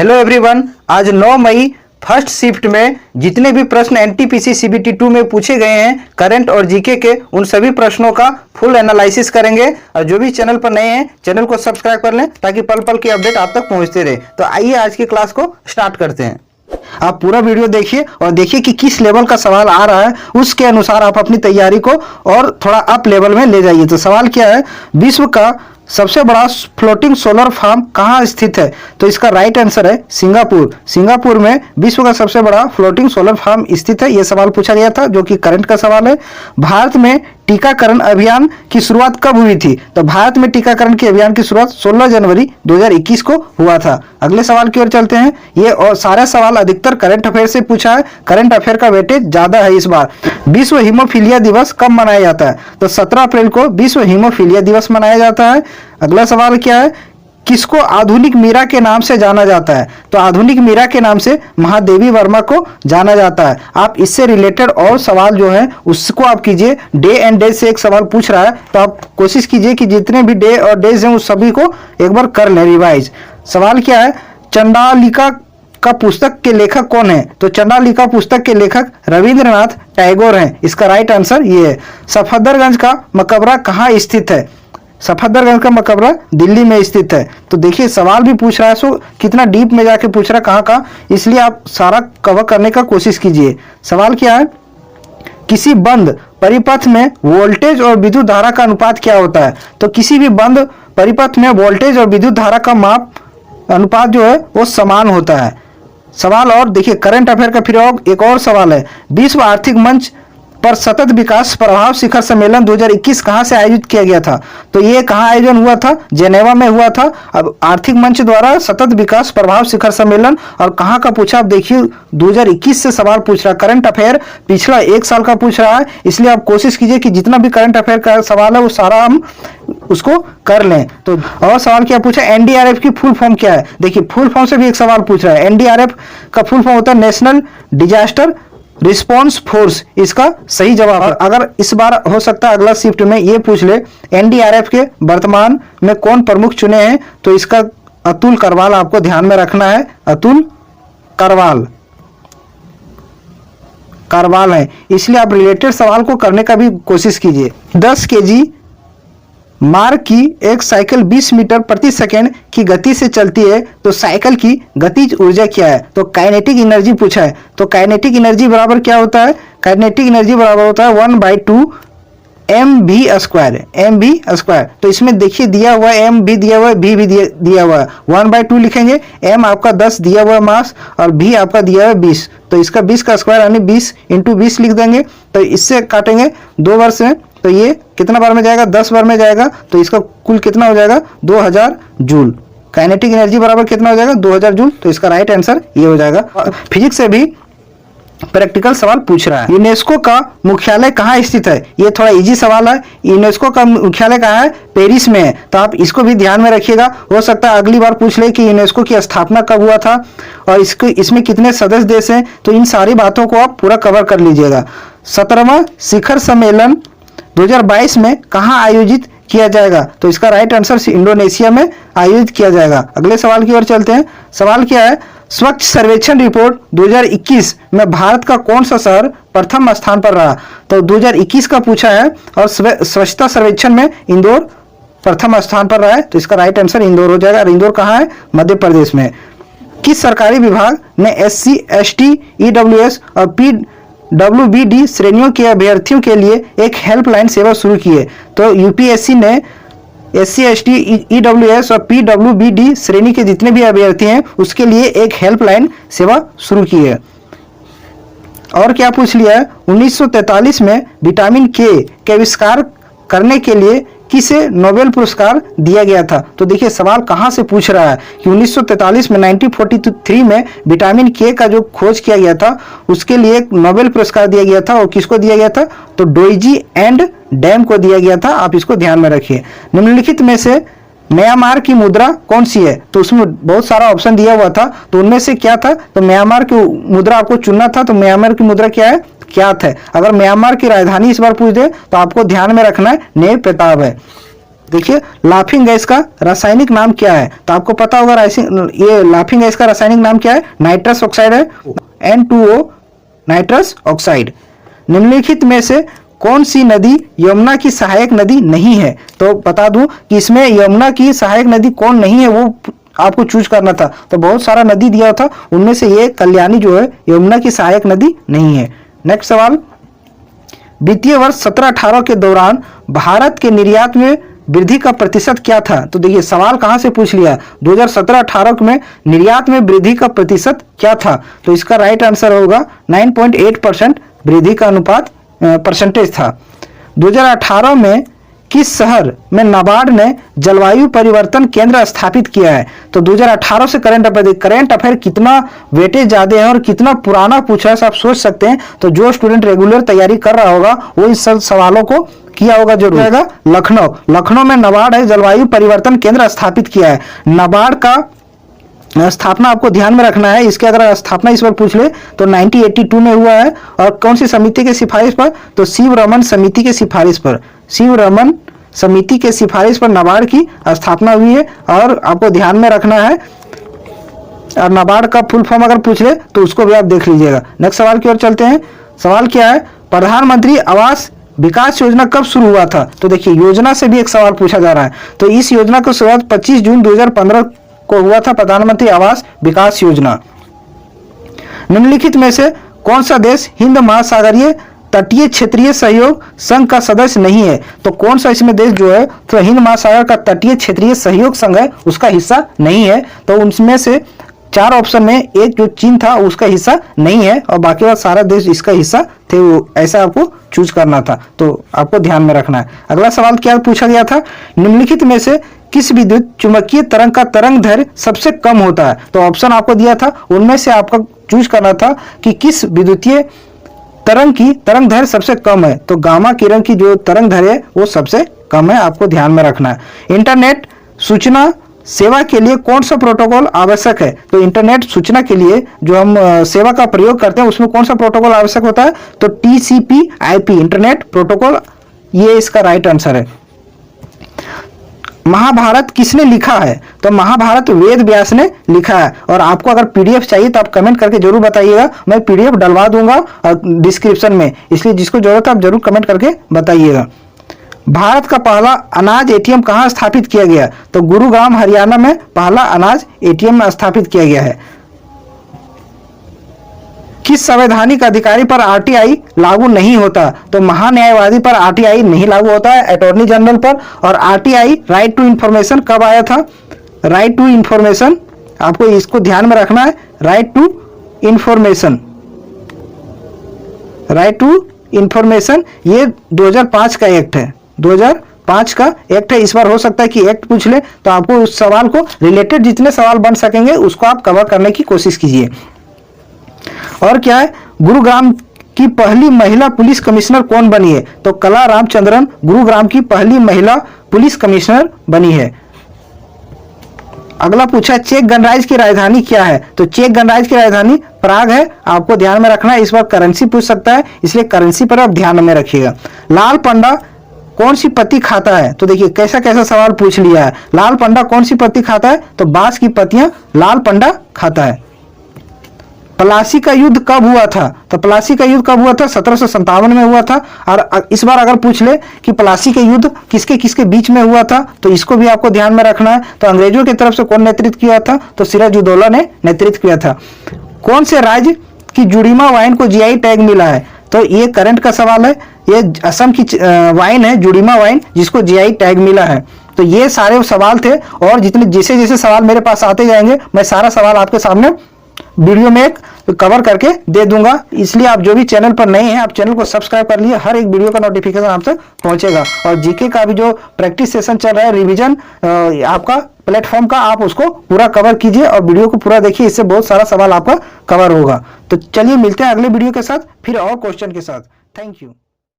Hello everyone, आज 9 मई first shift में जितने भी प्रश्न एनटीपीसी सीबीटी 2 में पूछे गए हैं करंट और जीके के, उन सभी प्रश्नों का फुल एनालिसिस करेंगे। और जो भी चैनल पर नए हैं चैनल को सब्सक्राइब कर लें ताकि पल पल की अपडेट आप तक पहुंचते रहे। तो आइए आज की क्लास को स्टार्ट करते हैं। आप पूरा वीडियो देखिए और देखिए कि किस लेवल का सवाल आ रहा है, उसके अनुसार आप अपनी तैयारी को और थोड़ा अप लेवल में ले जाइए। तो सवाल क्या है, विश्व का सबसे बड़ा फ्लोटिंग सोलर फार्म कहाँ स्थित है? तो इसका राइट आंसर है सिंगापुर। सिंगापुर में विश्व का सबसे बड़ा फ्लोटिंग सोलर फार्म स्थित है। यह सवाल पूछा गया था जो कि करंट का सवाल है। भारत में टीकाकरण अभियान की शुरुआत कब हुई थी? तो भारत में टीकाकरण के अभियान की शुरुआत 16 जनवरी 2021 को हुआ था। अगले सवाल की ओर चलते हैं। ये और सारे सवाल अधिकतर करंट अफेयर से पूछा है। करंट अफेयर का वेटेज ज्यादा है इस बार। विश्व हीमोफीलिया दिवस कब मनाया जाता है? तो 17 अप्रैल को विश्व हीमोफीलिया दिवस मनाया जाता है। अगला सवाल क्या है, किसको आधुनिक मीरा के नाम से जाना जाता है? तो आधुनिक मीरा के नाम से महादेवी वर्मा को जाना जाता है। आप इससे रिलेटेड और सवाल जो है उसको आप कीजिए। डे एंड डेज से एक सवाल पूछ रहा है तो आप कोशिश कीजिए कि जितने भी डे और डेज हैं उस सभी को एक बार कर लें रिवाइज। सवाल क्या है, चंडालिका का पुस्तक के लेखक कौन है? तो चंडालिका पुस्तक के लेखक रविंद्रनाथ टैगोर हैं। इसका राइट आंसर ये है। सफदरगंज का मकबरा कहाँ स्थित है? सफदरगंज का मकबरा दिल्ली में स्थित है। तो देखिए सवाल भी पूछ रहा है, सो कितना डीप में जाके पूछ रहा है कहाँ का, इसलिए आप सारा कवर करने का कोशिश कीजिए। सवाल क्या है, किसी बंद परिपथ में वोल्टेज और विद्युत धारा का अनुपात क्या होता है? तो किसी भी बंद परिपथ में वोल्टेज और विद्युत धारा का माप अनुपात जो है वो समान होता है। सवाल और देखिए करंट अफेयर का फिर एक और सवाल है, विश्व आर्थिक मंच पर सतत विकास प्रभाव शिखर सम्मेलन 2021 कहां से आयोजित किया गया था? तो ये कहां आयोजन हुआ था? जेनेवा में हुआ था। अब आर्थिक मंच द्वारा सतत विकास प्रभाव शिखर सम्मेलन और कहां का पूछा, आप देखिए 2021 से सवाल पूछ रहा है। करंट अफेयर पिछला एक साल का पूछ रहा है, इसलिए आप कोशिश कीजिए कि जितना भी करंट अफेयर का सवाल है वो सारा हम उसको कर लें। तो और सवाल क्या पूछा, एनडीआरएफ की फुल फॉर्म क्या है? देखिए फुल फॉर्म से भी एक सवाल पूछ रहा है। एनडीआरएफ का फुल फॉर्म होता है नेशनल डिजास्टर रिस्पॉन्स फोर्स। इसका सही जवाब है। अगर इस बार हो सकता है अगला शिफ्ट में ये पूछ ले, एनडीआरएफ के वर्तमान में कौन प्रमुख चुने हैं? तो इसका अतुल करवाल आपको ध्यान में रखना है। अतुल करवाल है, इसलिए आप रिलेटेड सवाल को करने का भी कोशिश कीजिए। 10 kg मार्ग की एक साइकिल 20 मीटर प्रति सेकंड की गति से चलती है, तो साइकिल की गतिज ऊर्जा क्या है? तो काइनेटिक एनर्जी पूछा है। तो काइनेटिक एनर्जी बराबर क्या होता है? काइनेटिक एनर्जी बराबर होता है 1/2 mv²। तो इसमें देखिए दिया हुआ है, m भी दिया हुआ है, v भी दिया हुआ है। 1/2 लिखेंगे, m आपका 10 दिया हुआ है मास और v आपका दिया हुआ है 20। तो इसका 20 का स्क्वायर यानी 20 × 20 लिख देंगे। तो इससे काटेंगे 2 बार से, तो ये कितना बार में जाएगा? 10 बार में जाएगा। तो इसका कुल कितना हो जाएगा? 2000 जूल। काइनेटिक एनर्जी बराबर कितना हो जाएगा? 2000 जूल। तो इसका राइट आंसर ये हो जाएगा। फिजिक्स से भी प्रैक्टिकल सवाल पूछ रहा है। यूनेस्को का मुख्यालय कहाँ स्थित है? ये थोड़ा इजी सवाल है। यूनेस्को का मुख्यालय कहाँ है? पेरिस में है। तो आप इसको भी ध्यान में रखिएगा। हो सकता है अगली बार पूछ ले कि यूनेस्को की स्थापना कब हुआ था और इसमें कितने सदस्य देश हैं। तो इन सारी बातों को आप पूरा कवर कर लीजिएगा। 17वां शिखर सम्मेलन 2022 में कहाँ आयोजित किया जाएगा? तो इसका राइट आंसर इंडोनेशिया में आयोजित किया जाएगा। अगले सवाल की ओर चलते हैं। सवाल क्या है, स्वच्छ सर्वेक्षण रिपोर्ट 2021 में भारत का कौन सा शहर प्रथम स्थान पर रहा? तो 2021 का पूछा है और स्वच्छता सर्वेक्षण में इंदौर प्रथम स्थान पर रहा है। तो इसका राइट आंसर इंदौर हो जाएगा। इंदौर कहाँ है? मध्य प्रदेश में। किस सरकारी विभाग ने SC, ST, EWS और PWBD श्रेणियों के अभ्यर्थियों के लिए एक हेल्पलाइन सेवा शुरू की है? तो यूपीएससी ने SC, ST, EWS और PWBD श्रेणी के जितने भी अभ्यर्थी हैं उसके लिए एक हेल्पलाइन सेवा शुरू की है। और क्या पूछ लिया है, 1943 में विटामिन के आविष्कार करने के लिए किसे नोबेल पुरस्कार दिया गया था? तो देखिए सवाल कहां से पूछ रहा है कि 1943 में 1943 में विटामिन के का जो खोज किया गया था उसके लिए एक नोबेल पुरस्कार दिया गया था। और किसको दिया गया था? तो डोइजी एंड डैम को दिया गया था। आप इसको ध्यान में रखिए। निम्नलिखित में से म्यांमार की मुद्रा कौन सी है? तो उसमें बहुत सारा ऑप्शन दिया हुआ था, तो उनमें से क्या था? तो म्यांमार की मुद्रा आपको चुनना था। तो म्यांमार की मुद्रा क्या है? क्यात है। अगर म्यांमार की राजधानी इस बार पूछ दे तो आपको ध्यान में रखना है ने प्रताप है। देखिए लाफिंग गैस का रासायनिक नाम क्या है, तो आपको पता होगा ये लाफिंग गैस का रासायनिक नाम क्या है, नाइट्रस ऑक्साइड है, N2O नाइट्रस ऑक्साइड। निम्नलिखित में से कौन सी नदी यमुना की सहायक नदी नहीं है, तो बता दूं कि इसमें यमुना की सहायक नदी कौन नहीं है वो आपको चूज करना था। तो बहुत सारा नदी दिया था, उनमें से ये कल्याणी जो है यमुना की सहायक नदी नहीं है। नेक्स्ट सवाल, वित्तीय वर्ष 17-18 के दौरान भारत के निर्यात में वृद्धि का प्रतिशत क्या था, तो देखिए सवाल कहां से पूछ लिया, 2017-18 में निर्यात में वृद्धि का प्रतिशत क्या था, तो इसका राइट आंसर होगा 9.8% वृद्धि का अनुपात परसेंटेज था। 2018 में किस शहर में नाबार्ड ने जलवायु परिवर्तन केंद्र स्थापित किया है, तो 2018 से करंट अफेयर कितना वेटेज ज्यादा है और कितना पुराना पूछा है आप सोच सकते हैं। तो जो स्टूडेंट रेगुलर तैयारी कर रहा होगा वो इस सब सवालों को किया होगा जरूर। लखनऊ में नाबार्ड है जलवायु परिवर्तन केंद्र स्थापित किया है। नाबार्ड का स्थापना आपको ध्यान में रखना है, इसके अगर स्थापना इस बार पूछ ले तो 1982 में हुआ है, और कौन सी समिति के सिफारिश पर, तो शिवरमन समिति के सिफारिश पर, शिवरमन समिति के सिफारिश पर नाबार्ड की स्थापना हुई है, और आपको ध्यान में रखना है। और नाबार्ड का फुल फॉर्म अगर पूछ ले तो उसको भी आप देख लीजिएगा। नेक्स्ट सवाल की ओर चलते हैं। सवाल क्या है, प्रधानमंत्री आवास विकास योजना कब शुरू हुआ था, तो देखिए योजना से भी एक सवाल पूछा जा रहा है। तो इस योजना की शुरुआत 25 जून 2015 को हुआ था, प्रधानमंत्री आवास विकास योजना। निम्नलिखित में से कौन सा देश हिंद महासागरीय तटीय क्षेत्रीय सहयोग संघ का सदस्य नहीं है, तो कौन सा इसमें देश जो है तो हिंद महासागर का तटीय क्षेत्रीय सहयोग संघ है उसका हिस्सा नहीं है। तो उनमें से 4 ऑप्शन में एक जो चीन था उसका हिस्सा नहीं है, और बाकी वाला सारा देश इसका हिस्सा थे, वो ऐसा आपको चूज करना था, तो आपको ध्यान में रखना है। अगला सवाल क्या पूछा गया था, निम्नलिखित में से किस विद्युत चुंबकीय तरंग का तरंग दैर्घ्य सबसे कम होता है, तो ऑप्शन आपको दिया था, उनमें से आपका चूज करना था कि किस विद्युतीय तरंग की तरंग दैर्घ्य सबसे कम है, तो गामा किरण की जो तरंग दैर्घ्य है वो सबसे कम है, आपको ध्यान में रखना है। इंटरनेट सूचना सेवा के लिए कौन सा प्रोटोकॉल आवश्यक है, तो इंटरनेट सूचना के लिए जो हम सेवा का प्रयोग करते हैं उसमें कौन सा प्रोटोकॉल आवश्यक होता है, तो TCP/IP इंटरनेट प्रोटोकॉल, ये इसका राइट आंसर है। महाभारत किसने लिखा है, तो महाभारत वेद व्यास ने लिखा है, और आपको अगर PDF चाहिए तो आप कमेंट करके जरूर बताइएगा, मैं PDF डलवा दूंगा डिस्क्रिप्शन में, इसलिए जिसको जरूरत है आप जरूर कमेंट करके बताइएगा। भारत का पहला अनाज ATM कहाँ स्थापित किया गया, तो गुरुग्राम हरियाणा में पहला अनाज ATM स्थापित किया गया है। किस संवैधानिक अधिकारी पर RTI लागू नहीं होता, तो महान्यायवादी पर RTI नहीं लागू होता है, अटॉर्नी जनरल पर। और RTI राइट टू इंफॉर्मेशन कब आया था, राइट टू इंफॉर्मेशन, आपको इसको ध्यान में रखना है, right to information, right to information ये 2005 का एक्ट है, 2005 का एक्ट है। इस बार हो सकता है कि एक्ट पूछ ले, तो आपको उस सवाल को रिलेटेड जितने सवाल बन सकेंगे उसको आप कवर करने की कोशिश कीजिए। और क्या है, गुरुग्राम की पहली महिला पुलिस कमिश्नर कौन बनी है, तो कला रामचंद्रन गुरुग्राम की पहली महिला पुलिस कमिश्नर बनी है। अगला पूछा चेक गणराज्य की राजधानी क्या है, तो चेक गणराज्य की राजधानी प्राग है, आपको ध्यान में रखना है। इस बार करेंसी पूछ सकता है, इसलिए करेंसी पर आप ध्यान में रखिएगा। लाल पंडा कौन सी पत्ती खाता है, तो देखिए कैसा कैसा सवाल पूछ लिया है। लाल पंडा कौन सी पत्ती खाता है, तो बांस की पत्तियां लाल पंडा खाता है। प्लासी का युद्ध कब हुआ था, तो प्लासी का युद्ध कब हुआ था, 1757 में हुआ था। और इस बार अगर पूछ ले कि प्लासी के युद्ध किसके किसके बीच में हुआ था, तो इसको भी आपको ध्यान में रखना है। तो अंग्रेजों की तरफ से कौन नेतृत्व किया था, तो सिराजुद्दौला ने नेतृत्व किया था। कौन से राज्य की जुड़ीमा वाइन को GI टैग मिला है, तो ये करंट का सवाल है, ये असम की वाइन है जुड़ीमा वाइन जिसको GI टैग मिला है। तो ये सारे सवाल थे, और जितने जैसे जैसे सवाल मेरे पास आते जाएंगे मैं सारा सवाल आपके सामने वीडियो में एक कवर करके दे दूंगा। इसलिए आप जो भी चैनल पर नए हैं आप चैनल को सब्सक्राइब कर लिए, हर एक वीडियो का नोटिफिकेशन आप तक पहुंचेगा। और जीके का भी जो प्रैक्टिस सेशन चल रहा है, रिवीजन आपका प्लेटफॉर्म का, आप उसको पूरा कवर कीजिए और वीडियो को पूरा देखिए, इससे बहुत सारा सवाल आपका कवर होगा। तो चलिए मिलते हैं अगले वीडियो के साथ, फिर और क्वेश्चन के साथ। Thank you.